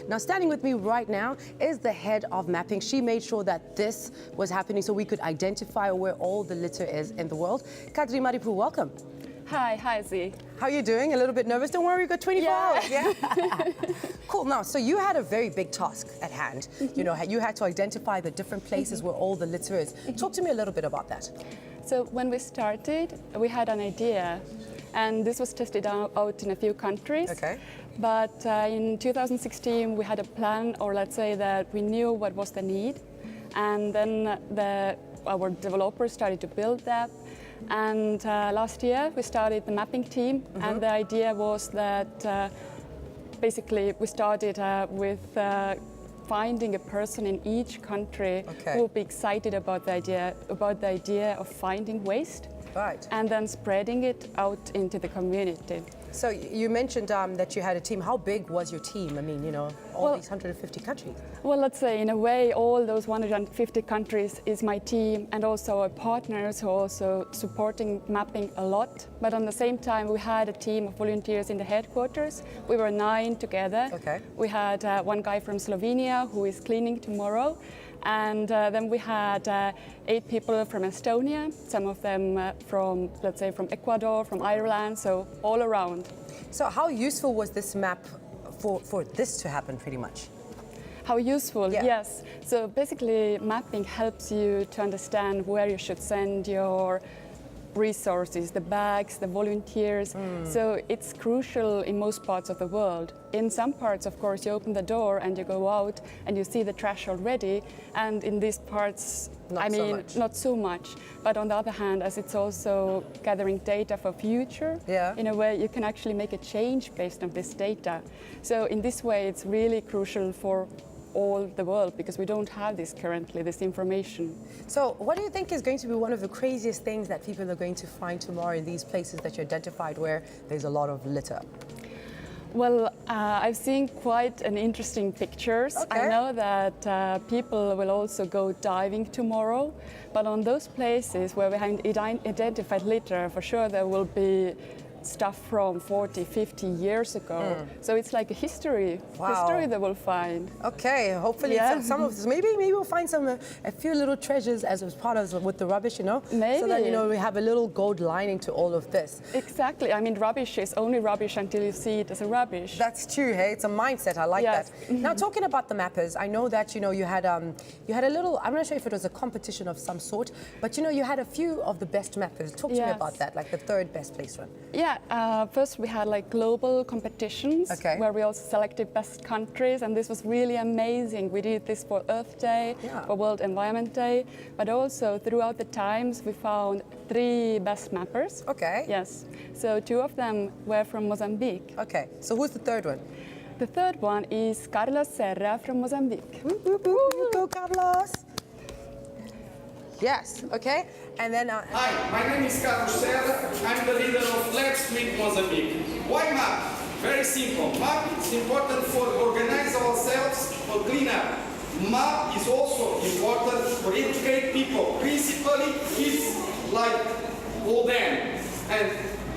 Now, standing with me right now is the head of mapping. She made sure that this was happening so we could identify where all the litter is in the world. Kadri, Maripuu, welcome. Hi Z. How are you doing? A little bit nervous? Don't worry, we've got 24 hours, yeah? Cool. Now, so you had a very big task at hand. You know, you had to identify the different places where all the litter is. Talk to me a little bit about that. So when we started, we had an idea, and this was tested out in a few countries. Okay. But in 2016, we had a plan, or let's say that we knew what was the need, and then our developers started to build that. And last year we started the mapping team, and the idea was that basically we started with finding a person in each country who will be excited about the idea of finding waste, and then spreading it out into the community. So you mentioned that you had a team. How big was your team? I mean, you know, all these 150 countries. Well, let's say in a way, all those 150 countries is my team, and also our partners who are also supporting mapping a lot. But on the same time, we had a team of volunteers in the headquarters. We were 9 together. Okay. We had one guy from Slovenia who is cleaning tomorrow. And then we had 8 people from Estonia, some of them from, let's say, from Ecuador, from Ireland, so all around. So how useful was this map for this to happen, pretty much? How useful, yes. So basically, mapping helps you to understand where you should send your resources, the bags, the volunteers. So it's crucial in most parts of the world. In some parts, of course, you open the door and you go out and you see the trash already. And in these parts, not so much. But on the other hand, as it's also gathering data for future, in a way you can actually make a change based on this data. So in this way, it's really crucial for all the world, because we don't have this currently, this information. So what do you think is going to be one of the craziest things that people are going to find tomorrow in these places that you identified where there's a lot of litter? Well, I've seen quite an interesting pictures. I know that people will also go diving tomorrow, but on those places where we have identified litter, for sure there will be stuff from 40, 50 years ago. So it's like a history they will find. Okay, hopefully some of this, maybe we'll find a few little treasures as part of with the rubbish, you know? Maybe. So that, you know, we have a little gold lining to all of this. Exactly. I mean, rubbish is only rubbish until you see it as a rubbish. That's true, hey? It's a mindset. I like that. Now, talking about the mappers, I know that, you know, you had a little, I'm not sure if it was a competition of some sort, but, you know, you had a few of the best mappers. Talk to me about that, like the 3rd best placed one. Yeah. First we had like global competitions where we also selected best countries, and this was really amazing. We did this for Earth Day, for World Environment Day, but also throughout the times we found 3 best mappers. Okay. Yes. So 2 of them were from Mozambique. Okay. So who's the 3rd one? The 3rd one is Carlos Serra from Mozambique. Woo, woo, woo. Here you go, Carlos. Yes, okay. And then... Hi, my name is Carlos Serra. I'm the leader of Let's Clean Mozambique. Why MAP? Very simple. MAP is important for organize ourselves for clean up. MAP is also important for educate people, principally kids like all them. And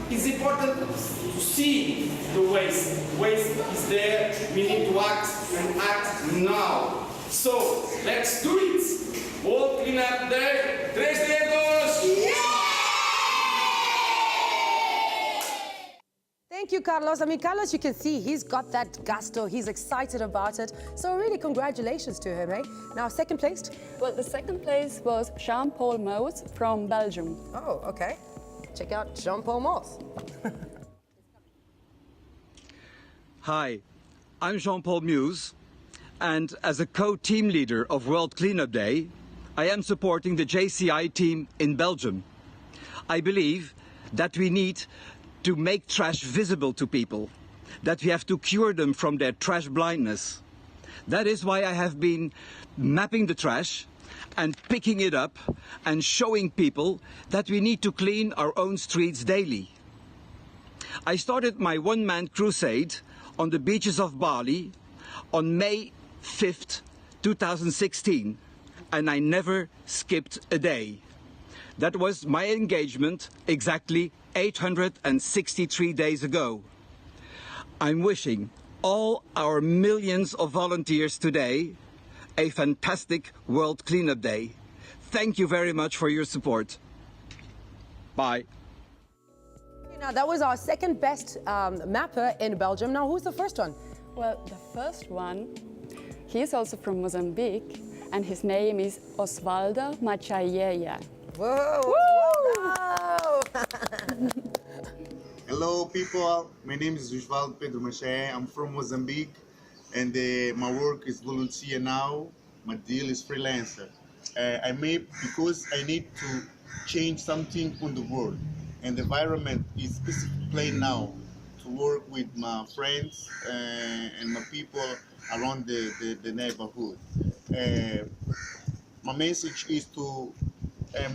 it's important to see the waste. Waste is there. We need to act and act now. So let's do it. World Cleanup Day, 3 dedos! Thank you, Carlos. I mean, Carlos, you can see he's got that gusto. He's excited about it. So really, congratulations to him, eh? Now, 2nd place? Well, the 2nd place was Jean-Paul Mose from Belgium. Oh, okay. Check out Jean-Paul Mose. Hi, I'm Jean-Paul Muse, and as a co-team leader of World Cleanup Day, I am supporting the JCI team in Belgium. I believe that we need to make trash visible to people, that we have to cure them from their trash blindness. That is why I have been mapping the trash and picking it up and showing people that we need to clean our own streets daily. I started my one-man crusade on the beaches of Bali on May 5th, 2016. And I never skipped a day. That was my engagement exactly 863 days ago. I'm wishing all our millions of volunteers today a fantastic World Cleanup Day. Thank you very much for your support. Bye. Now, that was our second best mapper in Belgium. Now, who's the first one? Well, the first one, he is also from Mozambique, and his name is Osvaldo Machayeya. Whoa! Whoa. Hello people, my name is Osvaldo Pedro Machayeya. I'm from Mozambique and my work is volunteer now. My deal is freelancer. I made because I need to change something on the world, and the environment is specifically now to work with my friends and my people around the neighborhood. My message is to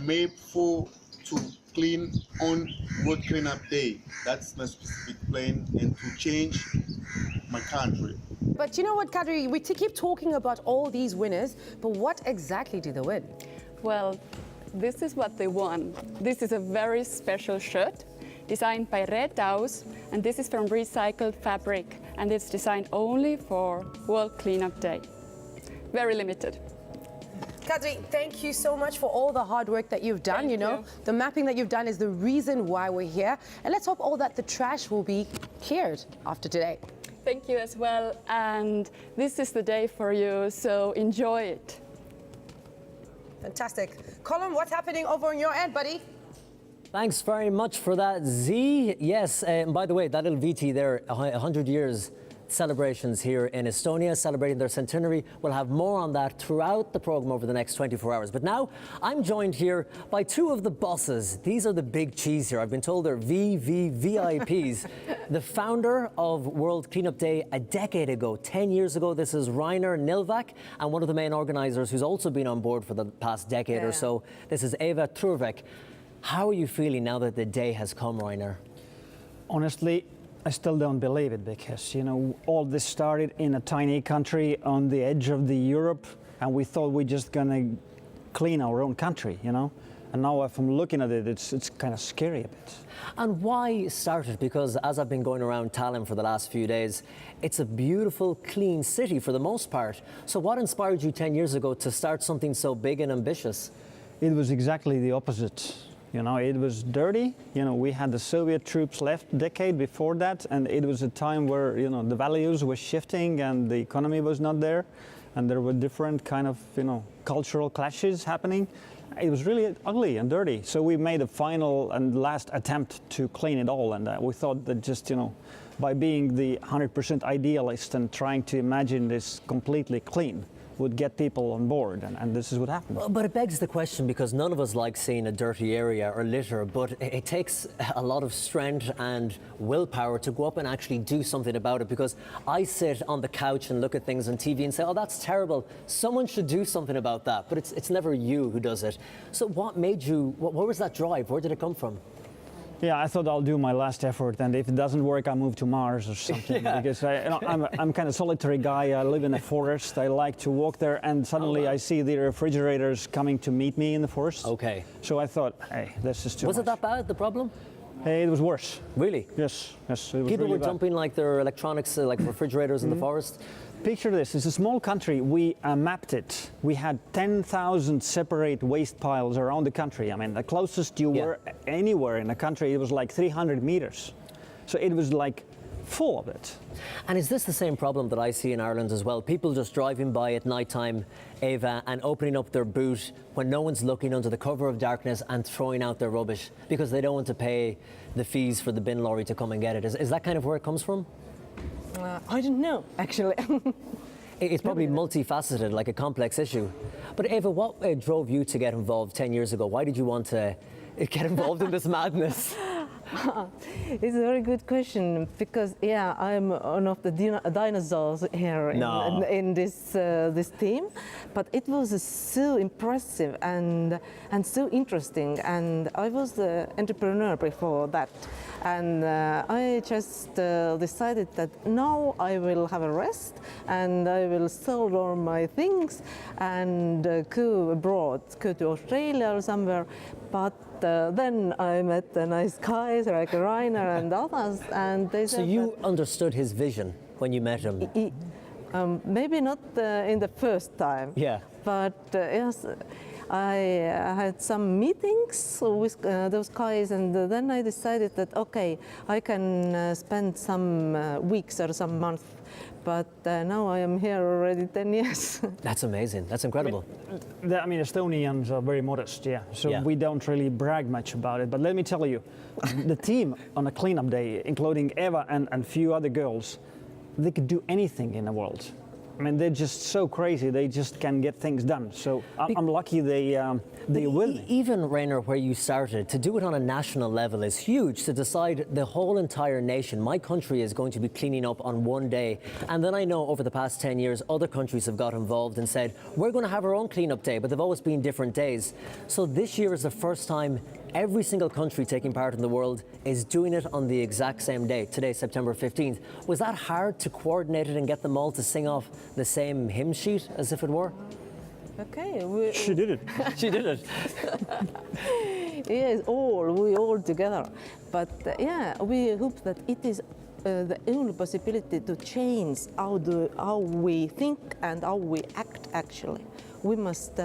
make for to clean on World Cleanup Day. That's my specific plan, and to change my country. But you know what, Kadri, we keep talking about all these winners, but what exactly did they win? Well, this is what they won. This is a very special shirt designed by Red House, and this is from recycled fabric, and it's designed only for World Cleanup Day. Very limited. Kadri, thank you so much for all the hard work that you've done. Thank you. The mapping that you've done is the reason why we're here. And let's hope all that the trash will be cleared after today. Thank you as well, and this is the day for you, so enjoy it. Fantastic. Colin, what's happening over on your end, buddy? Thanks very much for that, Z. Yes, and by the way, that little VT there, 100 years celebrations here in Estonia, celebrating their centenary. We'll have more on that throughout the program over the next 24 hours. But now I'm joined here by two of the bosses. These are the big cheese here. I've been told they're VVVIPs. The founder of World Cleanup Day a decade ago, 10 years ago. This is Rainer Nõlvak, and one of the main organizers who's also been on board for the past decade or so. This is Eve Truuverk. How are you feeling now that the day has come, Rainer? Honestly, I still don't believe it, because, you know, all this started in a tiny country on the edge of the Europe, and we thought we're just gonna clean our own country, you know? And now if I'm looking at it, it's kind of scary a bit. And why start it? Because as I've been going around Tallinn for the last few days, it's a beautiful, clean city for the most part. So what inspired you 10 years ago to start something so big and ambitious? It was exactly the opposite. You know, it was dirty. You know, we had the Soviet troops left a decade before that, and it was a time where, you know, the values were shifting and the economy was not there, and there were different kind of, you know, cultural clashes happening. It was really ugly and dirty. So we made a final and last attempt to clean it all, and we thought that just, you know, by being the 100% idealist and trying to imagine this completely clean would get people on board, and this is what happened. But it begs the question, because none of us like seeing a dirty area or litter, but it takes a lot of strength and willpower to go up and actually do something about it, because I sit on the couch and look at things on TV and say, oh, that's terrible, someone should do something about that, but it's never you who does it. So what made you, what was that drive? Where did it come from? Yeah, I thought I'll do my last effort, and if it doesn't work, I'll move to Mars or something. Because I'm kind of solitary guy. I live in a forest. I like to walk there, and suddenly I see the refrigerators coming to meet me in the forest. Okay. So I thought, hey, this is too much. Was it that bad, the problem? Hey, it was worse. Really? Yes, yes. It was People really were bad. dumping like their electronics, like refrigerators in the forest? Picture this, it's a small country, we mapped it. We had 10,000 separate waste piles around the country. I mean, the closest you were anywhere in the country, it was like 300 meters. So it was like full of it. And is this the same problem that I see in Ireland as well? People just driving by at night time, Eva, and opening up their boot when no one's looking under the cover of darkness and throwing out their rubbish because they don't want to pay the fees for the bin lorry to come and get it. Is that kind of where it comes from? I don't know, actually. It's probably multifaceted, like a complex issue. But Eva, what drove you to get involved 10 years ago? Why did you want to get involved in this madness? It's a very good question, because I'm one of the dinosaurs here in this team, but it was so impressive and so interesting, and I was the entrepreneur before that, and I just decided that now I will have a rest and I will sell all my things and go abroad, go to Australia or somewhere, but then I met the nice guys like Rainer and others, and they So said you understood his vision when you met him? maybe not in the first time. Yeah. But yes, I had some meetings with those guys, and then I decided that okay, I can spend some weeks or some months. But now I am here already 10 years. That's amazing. That's incredible. I mean, Estonians are very modest, yeah. So Yeah. we don't really brag much about it. But let me tell you, the team on a cleanup day, including Eva and few other girls, they could do anything in the world. I mean, they're just so crazy. They just can get things done. So I'm lucky they will. Even, Rainer, where you started, to do it on a national level is huge. To decide the whole entire nation, my country is going to be cleaning up on one day. And then I know over the past 10 years, other countries have got involved and said, we're going to have our own cleanup day, but they've always been different days. So this year is the first time every single country taking part in the world is doing it on the exact same day, today, September 15th. Was that hard to coordinate it and get them all to sing off the same hymn sheet, as if it were? Okay. She did it. She did it. Yes, we all together. But yeah, we hope that it is the only possibility to change how we think and how we act actually. We must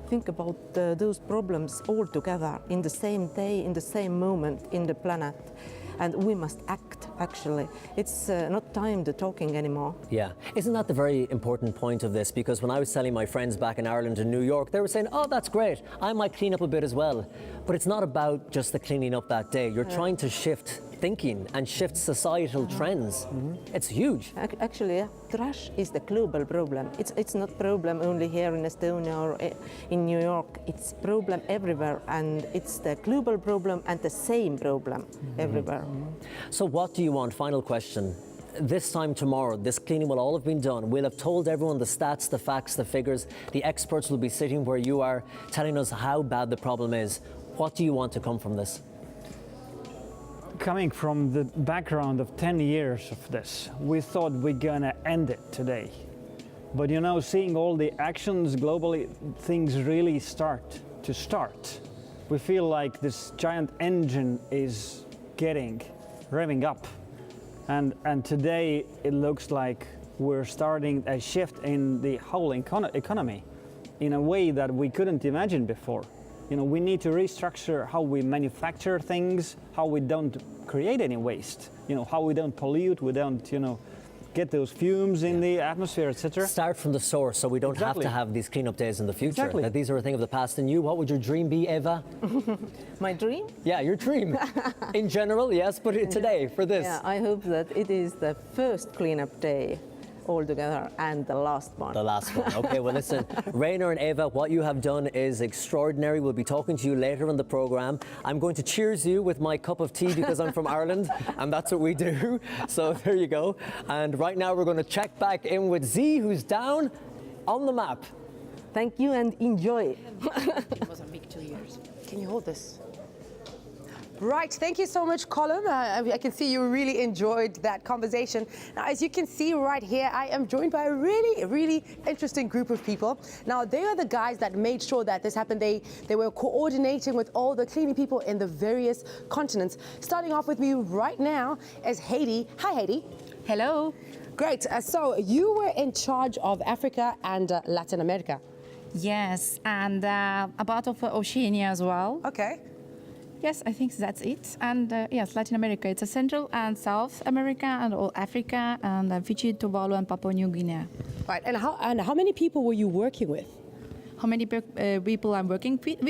think about those problems all together in the same day, in the same moment in the planet. And we must act, actually. It's not time to talking anymore. Yeah. Isn't that the very important point of this? Because when I was telling my friends back in Ireland and New York, they were saying, oh, that's great. I might clean up a bit as well. But it's not about just the cleaning up that day. You're trying to shift thinking and shift societal trends. It's huge. Actually, trash is the global problem. It's not problem only here in Estonia or in New York. It's problem everywhere, and it's the global problem and the same problem everywhere. So what do you want? Final question. This time tomorrow, this cleaning will all have been done. We'll have told everyone the stats, the facts, the figures. The experts will be sitting where you are, telling us how bad the problem is. What do you want to come from this? Coming from the background of 10 years of this, we thought we're gonna end it today. But you know, seeing all the actions globally, things really start. We feel like this giant engine is revving up. And today it looks like we're starting a shift in the whole economy in a way that we couldn't imagine before. You know, we need to restructure how we manufacture things, how we don't create any waste, you know, how we don't pollute, we don't, you know, get those fumes in the atmosphere, etc. Start from the source so we don't have to have these cleanup days in the future. Exactly. That these are a thing of the past. And you, what would your dream be, Eva? My dream? Yeah, your dream. In general, yes, but today, for this. Yeah, I hope that it is the first cleanup day altogether and the last one. The last one. Okay, well listen, Rainer and Eva, what you have done is extraordinary. We'll be talking to you later in the programme. I'm going to cheers you with my cup of tea because I'm from Ireland and that's what we do. So there you go. And right now we're going to check back in with Z, who's down on the map. Thank you and enjoy. It was a big 2 years. Can you hold this? Right, thank you so much, Colin. I can see you really enjoyed that conversation. Now, as you can see right here, I am joined by a really interesting group of people. Now, they are the guys that made sure that this happened. They were coordinating with all the cleaning people in the various continents. Starting off with me right now is Heidi. Hi, Heidi. Hello. Great. So you were in charge of Africa and Latin America. Yes, and a part of Oceania as well. Okay. Yes, I think that's it. And yes, Latin America. It's a Central and South America and all Africa and Fiji, Tuvalu and Papua New Guinea. Right. And how many people were you working with? How many people I'm working with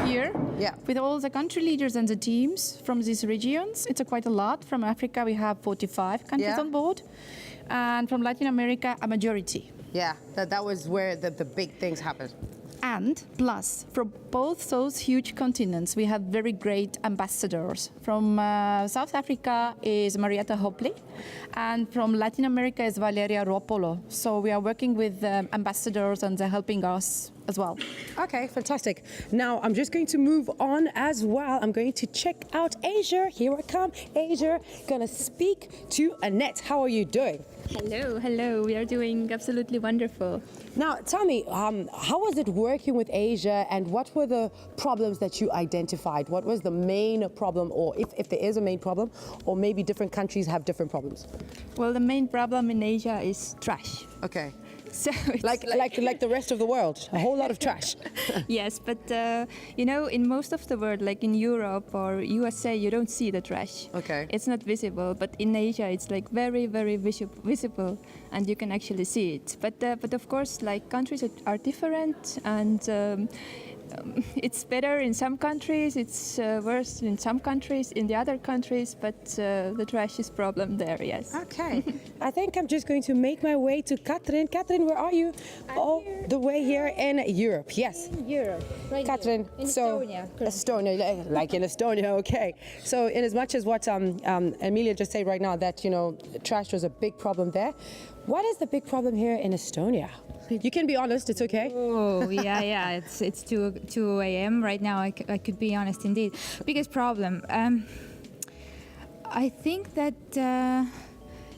here? Yeah. With all the country leaders and the teams from these regions. It's quite a lot. From Africa, we have 45 countries on board. And from Latin America, a majority. Yeah, that was where the big things happened. And plus, from both those huge continents, we have very great ambassadors. From South Africa is Marietta Hopley, and from Latin America is Valeria Ropolo. So we are working with ambassadors and they're helping us as well. Okay, fantastic. Now, I'm just going to move on as well. I'm going to check out Asia. Here I come. Asia, gonna speak to Annette. How are you doing? Hello, hello. We are doing absolutely wonderful. Now, tell me, how was it working with Asia, and what were the problems that you identified? What was the main problem, or if there is a main problem, or maybe different countries have different problems? Well, the main problem in Asia is trash. Okay. So it's like the rest of the world, a whole lot of trash. Yes, but you know, in most of the world, like in Europe or USA, you don't see the trash. Okay. It's not visible, but in Asia, it's like very, very visible, and you can actually see it. But of course, like countries are different, and it's better in some countries, it's worse in some countries, in the other countries, but the trash is problem there, yes. Okay. I think I'm just going to make my way to Kadri. Kadri, where are you? Here. The way here in Europe, yes. In Europe, right Kadri, here. In so Estonia. Estonia, like in Estonia, okay. So in as much as what Emilia just said right now, that, you know, trash was a big problem there, what is the big problem here in Estonia? You can be honest, it's okay. Oh, yeah, it's 2 a.m. right now. I could be honest indeed. Biggest problem. I think that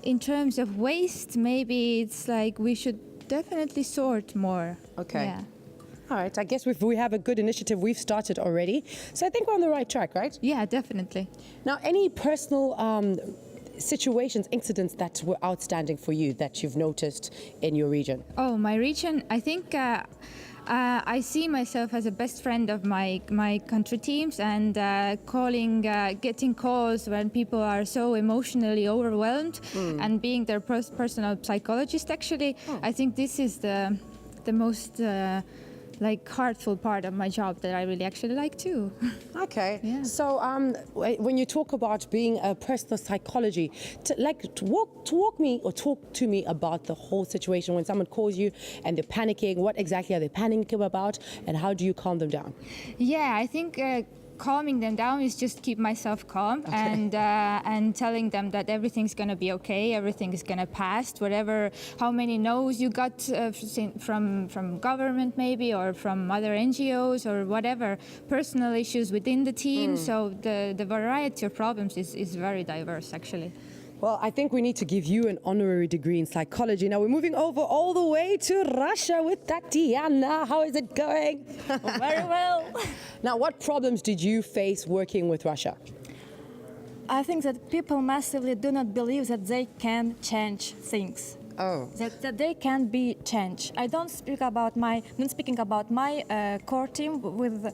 in terms of waste, maybe it's like we should definitely sort more. Okay. Yeah. All right, I guess we have a good initiative we've started already. So I think we're on the right track, right? Yeah, definitely. Now, any personal situations, incidents that were outstanding for you that you've noticed in your region? Oh, my region, I think I see myself as a best friend of my country teams, and getting calls when people are so emotionally overwhelmed and being their personal psychologist, actually. I think this is the most like heartful part of my job that I really actually like too. Okay. Yeah. So when you talk about being a personal psychology, talk to me about the whole situation when someone calls you and they're panicking. What exactly are they panicking about, and how do you calm them down? Yeah, I think calming them down is just keep myself calm, and telling them that everything's gonna be okay, everything is gonna pass, whatever, how many no's you got from government maybe, or from other NGOs, or whatever, personal issues within the team. So the variety of problems is very diverse, actually. Well, I think we need to give you an honorary degree in psychology. Now we're moving over all the way to Russia with Tatiana. How is it going? Very well. Now, what problems did you face working with Russia? I think that people massively do not believe that they can change things. Oh. That they can be changed. I don't speaking about my core team with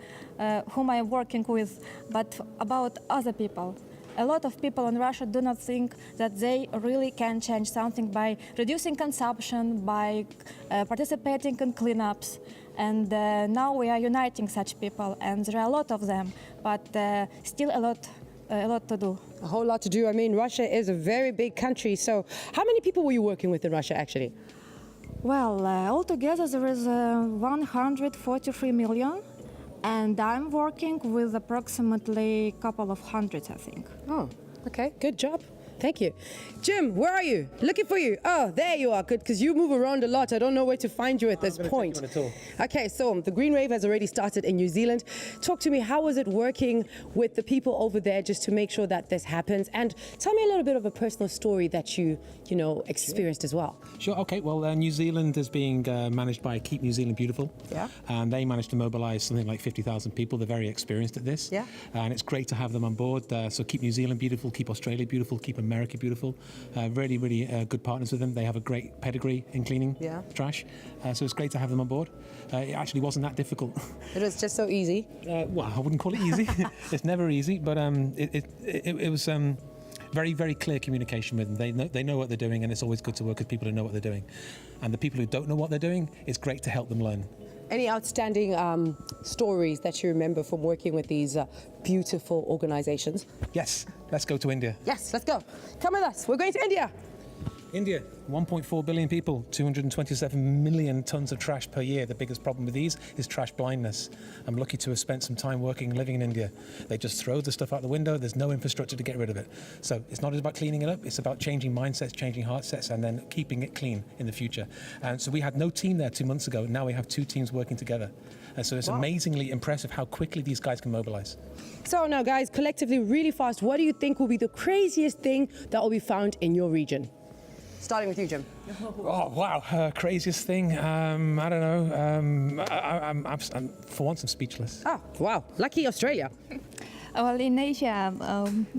whom I'm working with, but about other people. A lot of people in Russia do not think that they really can change something by reducing consumption, by participating in cleanups. And now we are uniting such people, and there are a lot of them, but still a lot to do. A whole lot to do. I mean, Russia is a very big country. So how many people were you working with in Russia, actually? Well, altogether there is 143 million. And I'm working with approximately a couple of hundreds, I think. Oh, okay, good job. Thank you. Jim, where are you? Looking for you. Oh, there you are. Good, because you move around a lot. I don't know where to find you at this point. Okay, so the Green Wave has already started in New Zealand. Talk to me, how was it working with the people over there just to make sure that this happens? And tell me a little bit of a personal story that you experienced as well. Sure, okay. Well, New Zealand is being managed by Keep New Zealand Beautiful. Yeah. And they managed to mobilise something like 50,000 people. They're very experienced at this. Yeah. And it's great to have them on board. So Keep New Zealand Beautiful, Keep Australia Beautiful, Keep America Beautiful. Really, really good partners with them. They have a great pedigree in cleaning trash. So it's great to have them on board. It actually wasn't that difficult. It was just so easy. Well, I wouldn't call it easy. It's never easy, but it was very, very clear communication with them. They know what they're doing, and it's always good to work with people who know what they're doing. And the people who don't know what they're doing, it's great to help them learn. Any outstanding stories that you remember from working with these beautiful organizations? Yes, let's go to India. Yes, let's go. Come with us. We're going to India. India, 1.4 billion people, 227 million tons of trash per year. The biggest problem with these is trash blindness. I'm lucky to have spent some time working and living in India. They just throw the stuff out the window. There's no infrastructure to get rid of it. So it's not about cleaning it up. It's about changing mindsets, changing heart sets, and then keeping it clean in the future. And so we had no team there 2 months ago. Now we have 2 teams working together. And so it's amazingly impressive how quickly these guys can mobilize. So now, guys, collectively, really fast, what do you think will be the craziest thing that will be found in your region? Starting with you, Jim. Oh, wow. Craziest thing. I don't know. I'm, for once, I'm speechless. Oh, wow. Lucky Australia. Well, in Asia,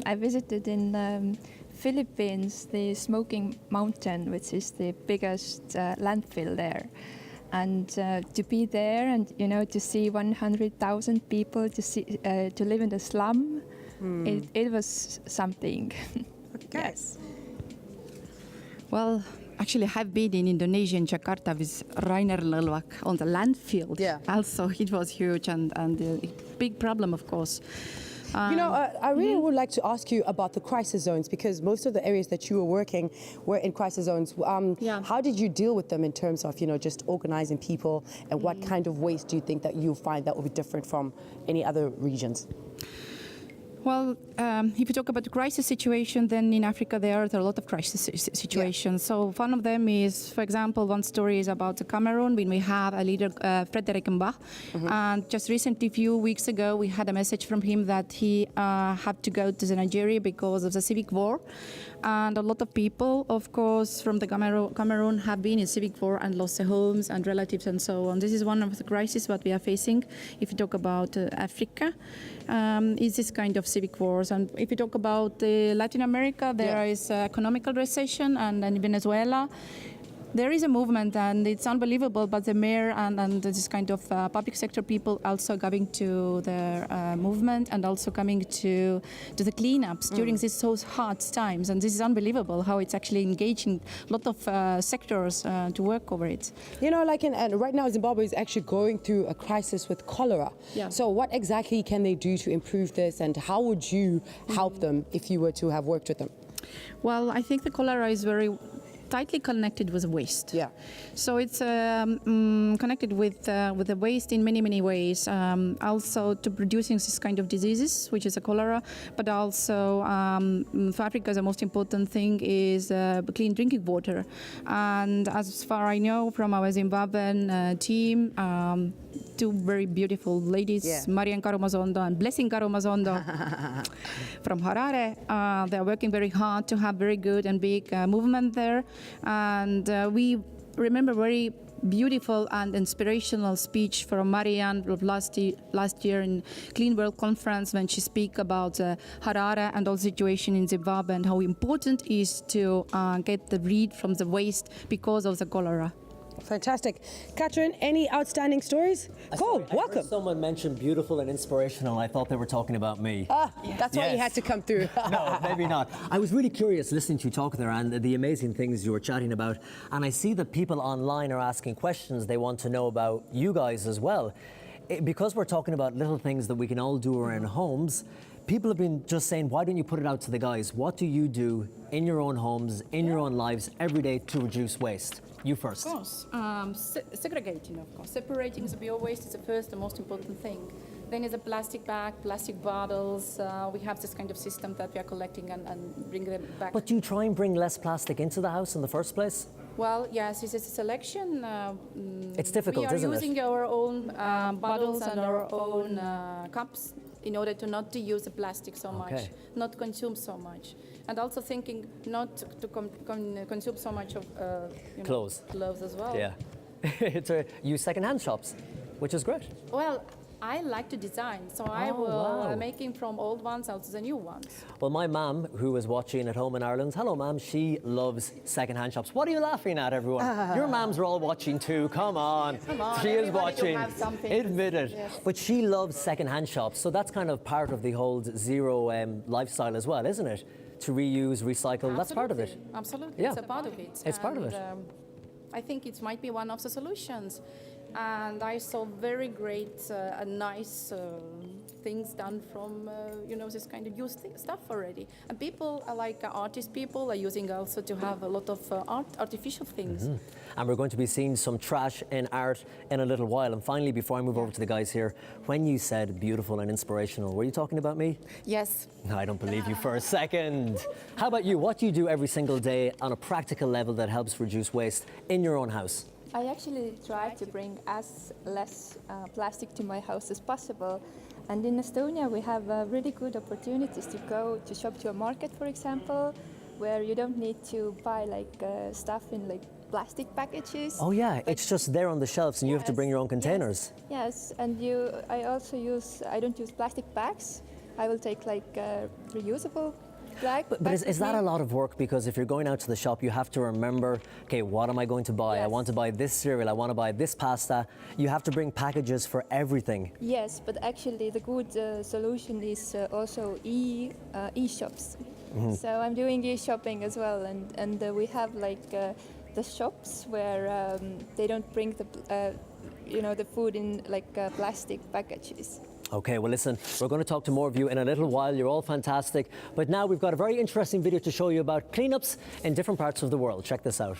I visited in Philippines the Smoking Mountain, which is the biggest landfill there. And to be there and, you know, to see 100,000 people to live in the slum, it was something. Okay. Yes. Well, actually, I've been in Indonesia, in Jakarta, with Rainer Nõlvak on the landfill. Yeah. Also, it was huge and a big problem, of course. You know, I really would like to ask you about the crisis zones, because most of the areas that you were working were in crisis zones. How did you deal with them in terms of, you know, just organizing people, and what kind of ways do you think that you find that will be different from any other regions? Well, if you talk about the crisis situation, then in Africa there are a lot of crisis situations. Yeah. So one of them is, for example, one story is about the Cameroon, when we have a leader, Frederick Mbah. And just recently, a few weeks ago, we had a message from him that he had to go to Nigeria because of the civic war. And a lot of people, of course, from the Cameroon have been in civic war and lost their homes and relatives and so on. This is one of the crises that we are facing. If you talk about Africa, is this kind of civic wars. And if you talk about Latin America, there is economical recession, and in Venezuela, there is a movement, and it's unbelievable, but the mayor and this kind of public sector people also going to the movement and also coming to the cleanups during these so hard times. And this is unbelievable how it's actually engaging a lot of sectors to work over it. You know, like and right now Zimbabwe is actually going through a crisis with cholera. Yeah. So what exactly can they do to improve this, and how would you help them if you were to have worked with them? Well, I think the cholera is very tightly connected with waste. Yeah. So it's connected with the waste in many ways. Also to producing this kind of diseases, which is a cholera, but also for Africa, the most important thing is clean drinking water. And as far I know from our Zimbabwean team, two very beautiful ladies, Marian Karumazondo and Blessing Karumazondo from Harare. They're working very hard to have very good and big movement there. And we remember very beautiful and inspirational speech from Marianne last year in Clean World Conference, when she spoke about Harare and all the situation in Zimbabwe and how important it is to get the rid from the waste because of the cholera. Fantastic. Katrin, any outstanding stories? Cool, welcome. Someone mentioned beautiful and inspirational. I thought they were talking about me. That's why you had to come through. No, maybe not. I was really curious listening to you talk there and the amazing things you were chatting about. And I see that people online are asking questions. They want to know about you guys as well. Because we're talking about little things that we can all do around homes, people have been just saying, why don't you put it out to the guys? What do you do in your own homes, in your own lives, every day to reduce waste? You first. Of course. Segregating, of course. Separating the bio-waste is the first and most important thing. Then is a plastic bag, plastic bottles. We have this kind of system that we are collecting and bring them back. But do you try and bring less plastic into the house in the first place? Well, yes, this is a selection. It's difficult, isn't it? We are using our own bottles and our own cups in order to not to use the plastic so much, not consume so much. And also thinking not to consume so much of clothes as well. Yeah. Use second-hand shops, which is great. Well, I like to design, so I will making from old ones out to the new ones. Well, my mum, who is watching at home in Ireland, hello mum, she loves second-hand shops. What are you laughing at, everyone? Your mums are all watching too, come on. She is watching, admit it. Yes. But she loves second-hand shops, so that's kind of part of the whole zero lifestyle as well, isn't it? To reuse, recycle, that's part of it. Absolutely, yeah. it's a part of it. It's part of it. I think it might be one of the solutions. And I saw very great and nice things done from, this kind of used stuff already. And people are like artist people are using also to have a lot of artificial things. And we're going to be seeing some trash in art in a little while. And finally, before I move over to the guys here, when you said beautiful and inspirational, were you talking about me? Yes. I don't believe you for a second. How about you? What do you do every single day on a practical level that helps reduce waste in your own house? I actually try to bring as less plastic to my house as possible. And in Estonia, we have really good opportunities to go to shop to a market, for example, where you don't need to buy like stuff in like plastic packages. Oh yeah, it's just there on the shelves and you have to bring your own containers. Yes, and I don't use plastic bags. I will take like reusable bag. But is that a lot of work? Because if you're going out to the shop, you have to remember, okay, what am I going to buy? I want to buy this cereal, I want to buy this pasta. You have to bring packages for everything. Yes, but actually the good solution is also e-shops. So I'm doing e-shopping as well, and we have like the shops where they don't bring the food in like plastic packages. Okay, well listen, we're going to talk to more of you in a little while. You're all fantastic. But now we've got a very interesting video to show you about cleanups in different parts of the world. Check this out.